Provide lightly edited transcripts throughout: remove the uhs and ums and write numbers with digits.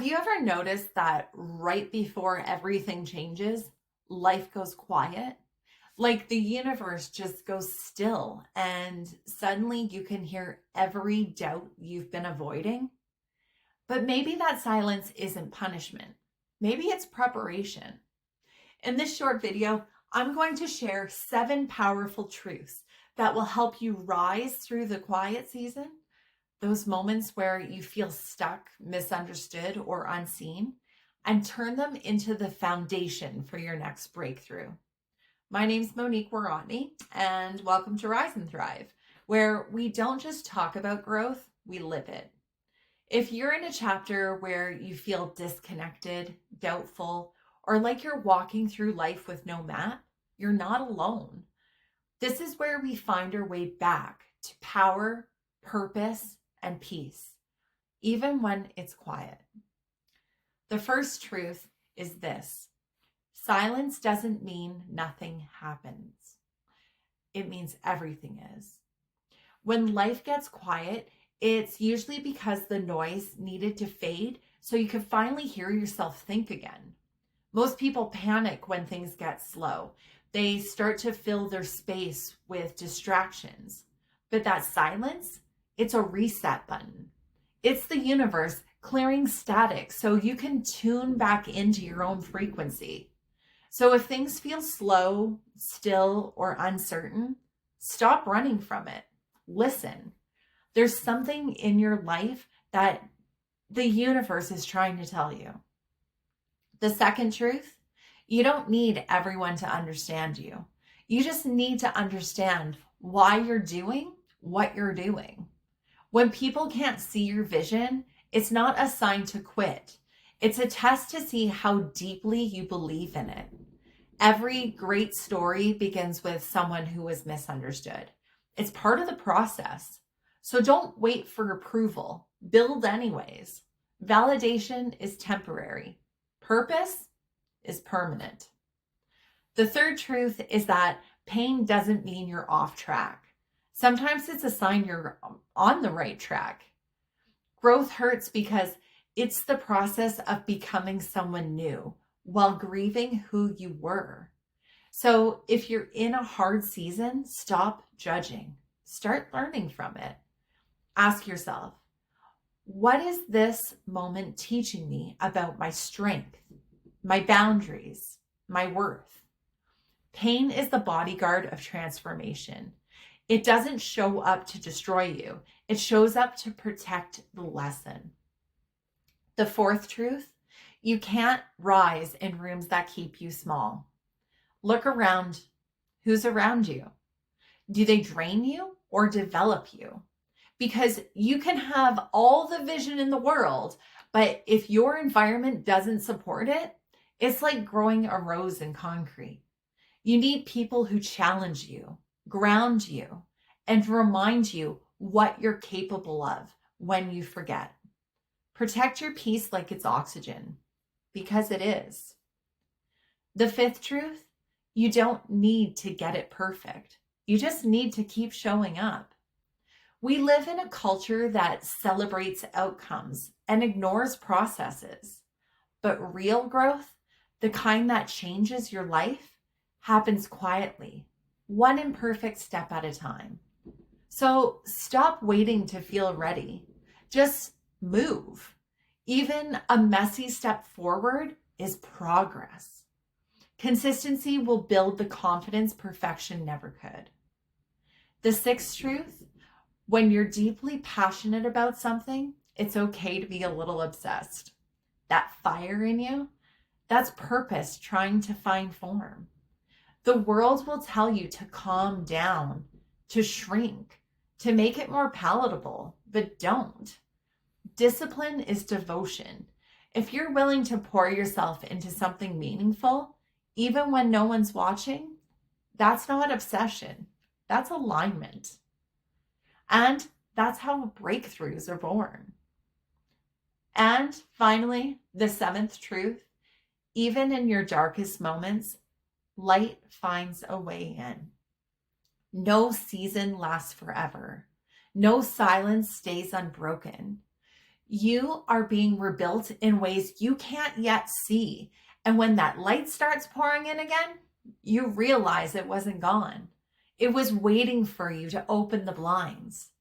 Have you ever noticed that right before everything changes, life goes quiet? Like the universe just goes still, and suddenly you can hear every doubt you've been avoiding? But maybe that silence isn't punishment. Maybe it's preparation. In this short video, I'm going to share 7 powerful truths that will help you rise through the quiet season, those moments where you feel stuck, misunderstood, or unseen, and turn them into the foundation for your next breakthrough. My name's Monique Worotny, and welcome to Rise and Thrive, where we don't just talk about growth, we live it. If you're in a chapter where you feel disconnected, doubtful, or like you're walking through life with no map, you're not alone. This is where we find our way back to power, purpose, and peace, even when it's quiet. The first truth is this: silence doesn't mean nothing happens. It means everything is. When life gets quiet, it's usually because the noise needed to fade so you can finally hear yourself think again. Most people panic when things get slow. They start to fill their space with distractions. But that silence, it's a reset button. It's the universe clearing static so you can tune back into your own frequency. So if things feel slow, still, or uncertain, stop running from it. Listen. There's something in your life that the universe is trying to tell you. The second truth: you don't need everyone to understand you. You just need to understand why you're doing what you're doing. When people can't see your vision, it's not a sign to quit. It's a test to see how deeply you believe in it. Every great story begins with someone who was misunderstood. It's part of the process. So don't wait for approval. Build anyways. Validation is temporary. Purpose is permanent. The third truth is that pain doesn't mean you're off track. Sometimes it's a sign you're on the right track. Growth hurts because it's the process of becoming someone new while grieving who you were. So if you're in a hard season, stop judging. Start learning from it. Ask yourself, what is this moment teaching me about my strength, my boundaries, my worth? Pain is the bodyguard of transformation. It doesn't show up to destroy you. It shows up to protect the lesson. The fourth truth: you can't rise in rooms that keep you small. Look around. Who's around you? Do they drain you or develop you? Because you can have all the vision in the world, but if your environment doesn't support it, it's like growing a rose in concrete. You need people who challenge you, ground you, and remind you what you're capable of when you forget. Protect your peace like it's oxygen, because it is. The fifth truth: you don't need to get it perfect. You just need to keep showing up. We live in a culture that celebrates outcomes and ignores processes. But real growth, the kind that changes your life, happens quietly, one imperfect step at a time. So stop waiting to feel ready. Just move. Even a messy step forward is progress. Consistency will build the confidence perfection never could. The sixth truth: when you're deeply passionate about something, it's okay to be a little obsessed. That fire in you, that's purpose trying to find form. The world will tell you to calm down, to shrink, to make it more palatable, but don't. Discipline is devotion. If you're willing to pour yourself into something meaningful, even when no one's watching, that's not obsession. That's alignment. And that's how breakthroughs are born. And finally, the seventh truth: even in your darkest moments, light finds a way in. No season lasts forever. No silence stays unbroken. You are being rebuilt in ways you can't yet see. And when that light starts pouring in again, you realize it wasn't gone. It was waiting for you to open the blinds.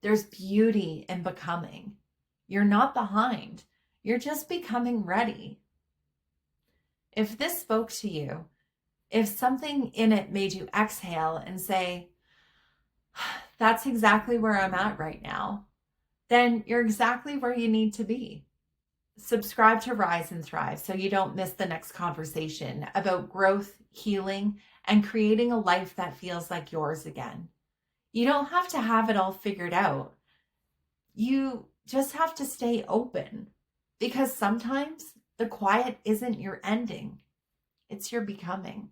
There's beauty in becoming. You're not behind. You're just becoming ready. If this spoke to you, if something in it made you exhale and say, that's exactly where I'm at right now, then you're exactly where you need to be. Subscribe to Rise and Thrive so you don't miss the next conversation about growth, healing, and creating a life that feels like yours again. You don't have to have it all figured out. You just have to stay open, because sometimes the quiet isn't your ending, it's your becoming.